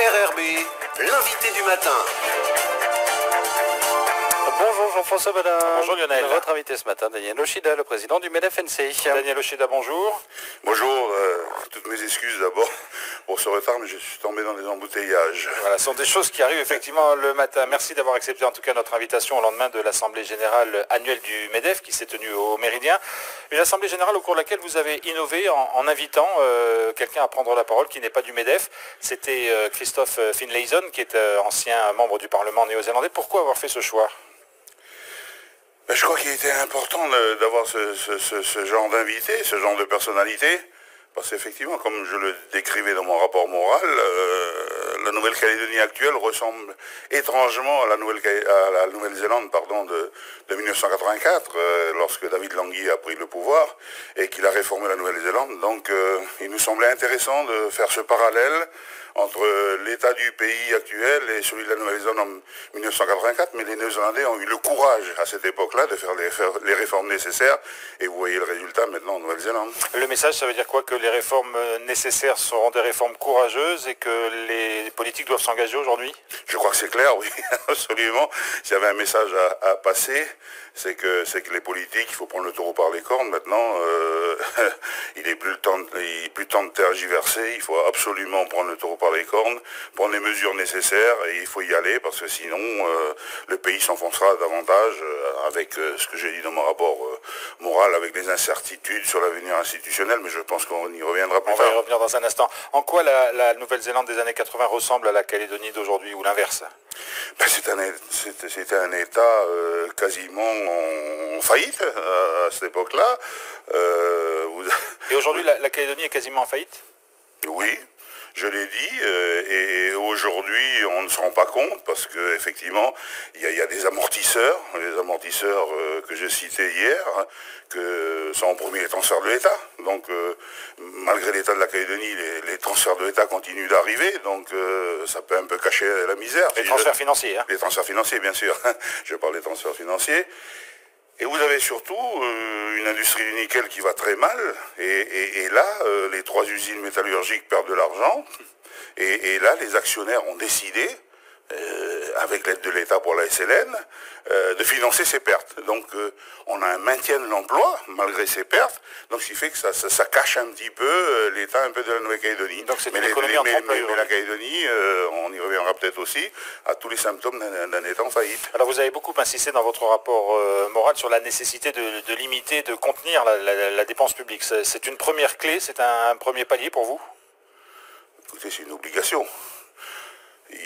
RRB, l'invité du matin. Bonjour Jean-François Badin. Bonjour Lionel. Votre invité ce matin, Daniel Oshida, le président du MEDEF-NC. Daniel Oshida, bonjour. Bonjour, toutes mes excuses d'abord pour ce retard, mais je suis tombé dans les embouteillages. Voilà, ce sont des choses qui arrivent effectivement le matin. Merci d'avoir accepté en tout cas notre invitation au lendemain de l'Assemblée Générale annuelle du MEDEF qui s'est tenue au Méridien. Une Assemblée Générale au cours de laquelle vous avez innové en invitant quelqu'un à prendre la parole qui n'est pas du MEDEF. C'était Christophe Finlayson qui est ancien membre du Parlement néo-zélandais. Pourquoi avoir fait ce choix ? Je crois qu'il était important d'avoir ce genre d'invité, ce genre de personnalité, parce qu'effectivement, comme je le décrivais dans mon rapport moral, la Nouvelle-Calédonie actuelle ressemble étrangement à la Nouvelle-Zélande de 1984, lorsque David Languille a pris le pouvoir et qu'il a réformé la Nouvelle-Zélande. Donc il nous semblait intéressant de faire ce parallèle entre l'état du pays actuel et celui de la Nouvelle-Zélande en 1984, mais les Néo-Zélandais ont eu le courage à cette époque-là de faire les réformes nécessaires, et vous voyez le résultat maintenant en Nouvelle-Zélande. Le message, ça veut dire quoi? Que les réformes nécessaires seront des réformes courageuses et que les politiques doivent s'engager aujourd'hui? Je crois que c'est clair, oui, absolument. S'il y avait un message à passer, c'est que les politiques, il faut prendre le taureau par les cornes. Maintenant, il n'est plus temps de tergiverser, il faut absolument prendre le taureau par les cornes, prendre les mesures nécessaires, et il faut y aller, parce que sinon, le pays s'enfoncera davantage avec ce que j'ai dit dans mon rapport moral, avec les incertitudes sur l'avenir institutionnel, mais je pense qu'on y reviendra plus tard. On va y revenir dans un instant. En quoi la Nouvelle-Zélande des années 80 ressemble à la Calédonie d'aujourd'hui, ou l'inverse? C'était un État quasiment en faillite à cette époque-là. Et aujourd'hui, la Calédonie est quasiment en faillite? Oui. Je l'ai dit, et aujourd'hui on ne se rend pas compte parce qu'effectivement il y a des amortisseurs, les amortisseurs que j'ai cités hier, que sont en premier les transferts de l'État. Donc malgré l'état de la Calédonie, les transferts de l'État continuent d'arriver, donc ça peut un peu cacher la misère. Les transferts financiers, hein. Les transferts financiers, bien sûr. Je parle des transferts financiers. Et vous avez surtout une industrie du nickel qui va très mal, et là, les 3 usines métallurgiques perdent de l'argent, et là, les actionnaires ont décidé, avec l'aide de l'État pour la SLN, de financer ces pertes. Donc on a un maintien de l'emploi, malgré ces pertes, donc ce qui fait que ça cache un petit peu l'état un peu de la Nouvelle-Calédonie. Donc c'est une économie en trompe-l'œil. Mais la Calédonie, on y reviendra peut-être aussi, a tous les symptômes d'un État en faillite. Alors vous avez beaucoup insisté dans votre rapport moral sur la nécessité de limiter, de contenir la dépense publique. C'est une première clé, c'est un premier palier pour vous? Écoutez, c'est une obligation. Il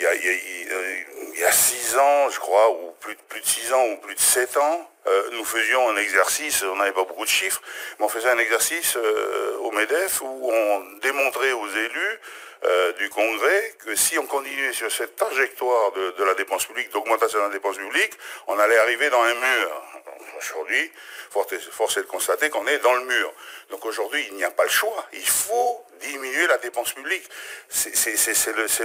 y a 6 ans, je crois, ou plus de 6 ans, ou plus de 7 ans, nous faisions un exercice, on n'avait pas beaucoup de chiffres, mais on faisait un exercice au MEDEF où on démontrait aux élus du Congrès que si on continuait sur cette trajectoire de la dépense publique, d'augmentation de la dépense publique, on allait arriver dans un mur. Aujourd'hui, force est de constater qu'on est dans le mur. Donc aujourd'hui, il n'y a pas le choix. Il faut diminuer la dépense publique. C'est le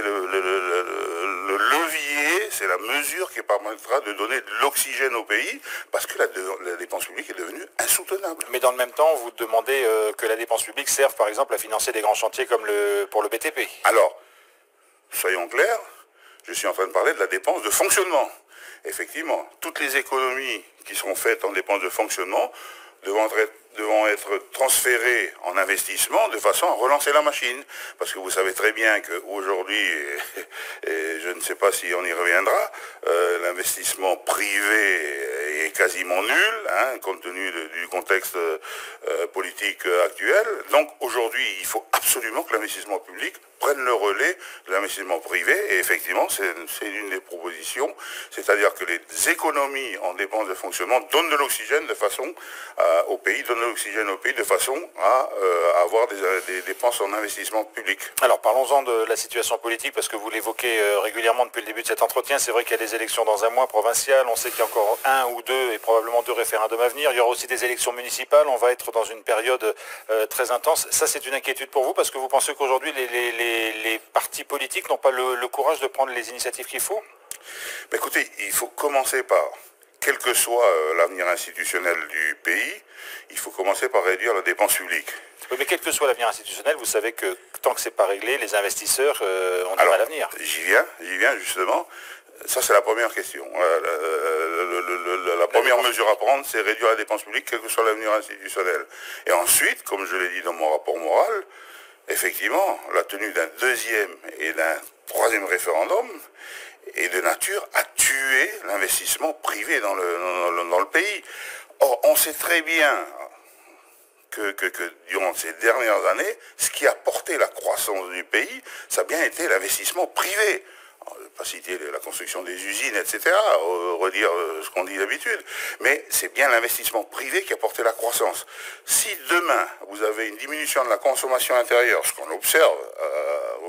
levier, c'est la mesure qui permettra de donner de l'oxygène au pays, parce que la dépense publique est devenue insoutenable. Mais dans le même temps, vous demandez que la dépense publique serve par exemple à financer des grands chantiers comme pour le BTP. Alors, soyons clairs, je suis en train de parler de la dépense de fonctionnement. Effectivement, toutes les économies qui seront faites en dépenses de fonctionnement devront être transférées en investissement de façon à relancer la machine. Parce que vous savez très bien qu'aujourd'hui, et je ne sais pas si on y reviendra, l'investissement privé est quasiment nul, hein, compte tenu du contexte politique actuel. Donc aujourd'hui, il faut absolument que l'investissement public prenne le relais de l'investissement privé, et effectivement, c'est une des propositions, c'est-à-dire que les économies en dépenses de fonctionnement donnent de l'oxygène de façon au pays, de façon à avoir des dépenses en investissement public. Alors parlons-en de la situation politique, parce que vous l'évoquez régulièrement depuis le début de cet entretien. C'est vrai qu'il y a des élections dans un mois provinciales, on sait qu'il y a encore 1 ou 2 et probablement 2 référendums à venir. Il y aura aussi des élections municipales, on va être dans une période très intense. Ça, c'est une inquiétude pour vous, parce que vous pensez qu'aujourd'hui les partis politiques n'ont pas le courage de prendre les initiatives qu'il faut? Mais écoutez, il faut commencer par, quel que soit l'avenir institutionnel du pays, il faut commencer par réduire la dépense publique. Oui, mais quel que soit l'avenir institutionnel, vous savez que tant que c'est pas réglé, les investisseurs ont du mal à venir. J'y viens justement. Ça, c'est la première question. La première mesure à prendre, c'est réduire la dépense publique, quel que soit l'avenir institutionnel. Et ensuite, comme je l'ai dit dans mon rapport moral, effectivement, la tenue d'un deuxième et d'un troisième référendum est de nature à tuer l'investissement privé dans le pays. Or, on sait très bien que durant ces dernières années, ce qui a porté la croissance du pays, ça a bien été l'investissement privé. Je ne vais pas citer la construction des usines, etc., redire ce qu'on dit d'habitude, mais c'est bien l'investissement privé qui a porté la croissance. Si demain, vous avez une diminution de la consommation intérieure, ce qu'on observe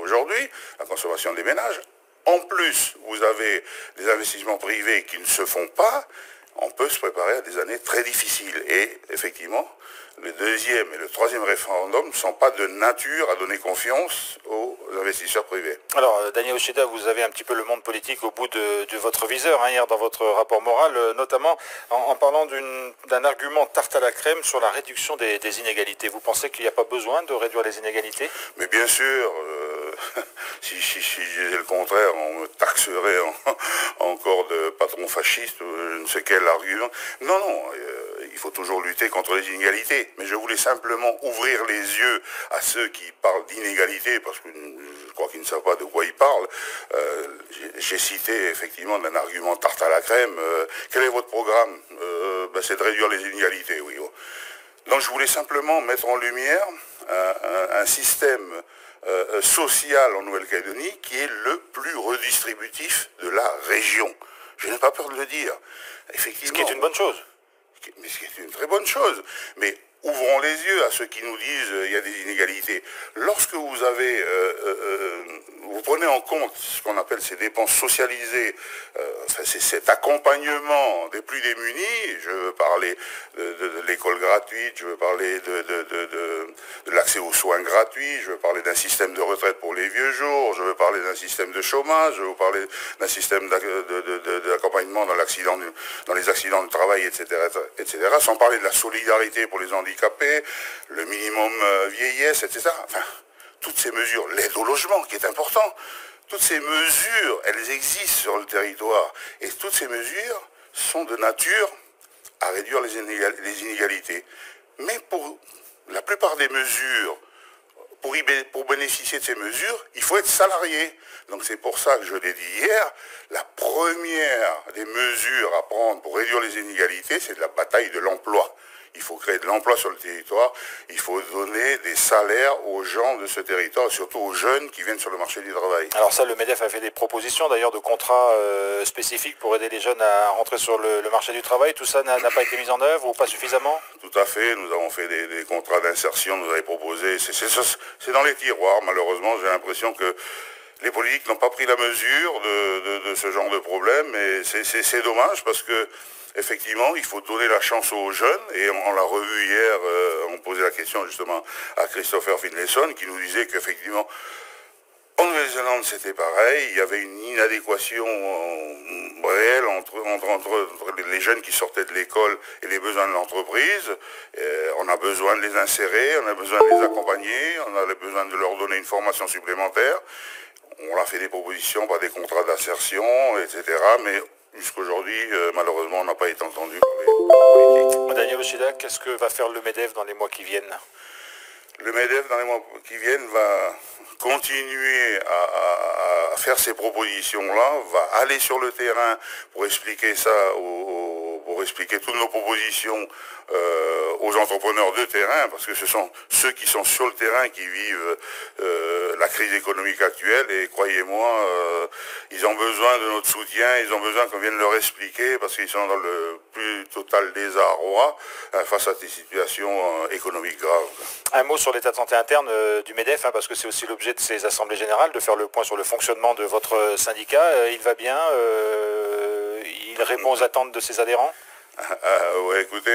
aujourd'hui, la consommation des ménages, en plus, vous avez des investissements privés qui ne se font pas, on peut se préparer à des années très difficiles. Et effectivement, le deuxième et le troisième référendum ne sont pas de nature à donner confiance aux investisseurs privés. Alors, Daniel Yoshida, vous avez un petit peu le monde politique au bout de votre viseur, hier dans votre rapport moral, notamment en parlant d'un argument tarte à la crème sur la réduction des inégalités. Vous pensez qu'il n'y a pas besoin de réduire les inégalités? Mais bien sûr, si je disais le contraire, on me taxerait encore de patron fasciste, je ne sais quel argument. Non, il faut toujours lutter contre les inégalités. Mais je voulais simplement ouvrir les yeux à ceux qui parlent d'inégalités, parce que je crois qu'ils ne savent pas de quoi ils parlent. J'ai cité effectivement d'un argument tarte à la crème. Quel est votre programme? C'est de réduire les inégalités, oui. Donc je voulais simplement mettre en lumière un système social en Nouvelle-Calédonie qui est le plus redistributif de la région. Je n'ai pas peur de le dire. Effectivement. Ce qui est une bonne chose. Mais ce qui est une très bonne chose. Mais ouvrons les yeux à ceux qui nous disent il y a des inégalités. Lorsque vous avez, vous prenez en compte ce qu'on appelle ces dépenses socialisées, c'est cet accompagnement des plus démunis, je veux parler de l'école gratuite, je veux parler de l'accès aux soins gratuits, je veux parler d'un système de retraite pour les vieux jours, je veux parler d'un système de chômage, je veux parler d'un système d'accompagnement dans les accidents de travail, etc., sans parler de la solidarité pour les handicapés, le minimum vieillesse, etc. Enfin, toutes ces mesures, l'aide au logement qui est important, toutes ces mesures, elles existent sur le territoire. Et toutes ces mesures sont de nature à réduire les inégalités. Mais pour la plupart des mesures, pour bénéficier de ces mesures, il faut être salarié. Donc c'est pour ça que je l'ai dit hier, la première des mesures à prendre pour réduire les inégalités, c'est de la bataille de l'emploi. Il faut créer de l'emploi sur le territoire, il faut donner des salaires aux gens de ce territoire, et surtout aux jeunes qui viennent sur le marché du travail. Alors ça, le MEDEF a fait des propositions d'ailleurs de contrats spécifiques pour aider les jeunes à rentrer sur le marché du travail. Tout ça n'a pas été mis en œuvre ou pas suffisamment? Tout à fait, nous avons fait des contrats d'insertion, nous avons proposé, c'est dans les tiroirs. Malheureusement, j'ai l'impression que les politiques n'ont pas pris la mesure de ce genre de problème, et c'est dommage parce que effectivement, il faut donner la chance aux jeunes, et on l'a revu hier, on posait la question justement à Christopher Finlayson, qui nous disait qu'effectivement, en Nouvelle-Zélande, c'était pareil, il y avait une inadéquation réelle entre les jeunes qui sortaient de l'école et les besoins de l'entreprise. On a besoin de les insérer, on a besoin de les accompagner, on a besoin de leur donner une formation supplémentaire. On a fait des propositions par des contrats d'insertion, etc., mais jusqu'aujourd'hui, malheureusement, on n'a pas été entendu par les politiques. Daniel Yoshida, qu'est-ce que va faire le MEDEF dans les mois qui viennent? Le MEDEF, dans les mois qui viennent, va continuer à faire ces propositions-là, va aller sur le terrain pour expliquer ça, pour expliquer toutes nos propositions aux entrepreneurs de terrain, parce que ce sont ceux qui sont sur le terrain qui vivent la crise économique actuelle, et croyez-moi, ils ont besoin de notre soutien, ils ont besoin qu'on vienne leur expliquer, parce qu'ils sont dans le plus total désarroi face à des situations économiques graves. Un mot sur l'état de santé interne du MEDEF, parce que c'est aussi l'objet de ces assemblées générales, de faire le point sur le fonctionnement de votre syndicat. Il va bien? Il répond aux attentes de ses adhérents? Ouais, écoutez,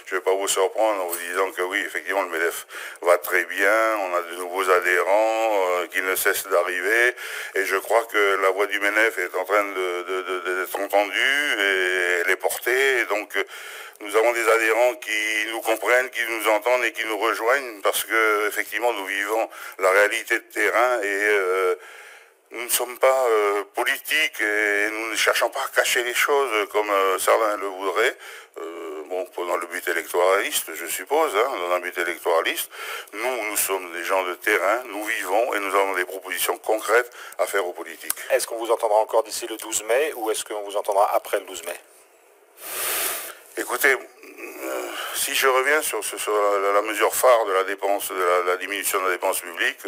je ne vais pas vous surprendre en vous disant que oui, effectivement, le MEDEF va très bien, on a de nouveaux adhérents qui ne cessent d'arriver, et je crois que la voix du MEDEF est en train d'être entendue, et elle est portée, et donc nous avons des adhérents qui nous comprennent, qui nous entendent et qui nous rejoignent, parce que effectivement, nous vivons la réalité de terrain, et nous ne sommes pas politiques et nous ne cherchons pas à cacher les choses comme certains le voudraient. Bon, dans le but électoraliste, je suppose, hein, dans un but électoraliste. Nous sommes des gens de terrain, nous vivons et nous avons des propositions concrètes à faire aux politiques. Est-ce qu'on vous entendra encore d'ici le 12 mai ou est-ce qu'on vous entendra après le 12 mai? Écoutez, si je reviens sur la mesure phare de la dépense, de la diminution de la dépense publique,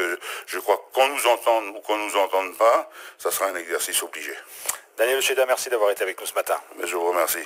je crois qu'on nous entende ou qu'on nous entende pas, ça sera un exercice obligé. Daniel Echeda, merci d'avoir été avec nous ce matin. Mais je vous remercie.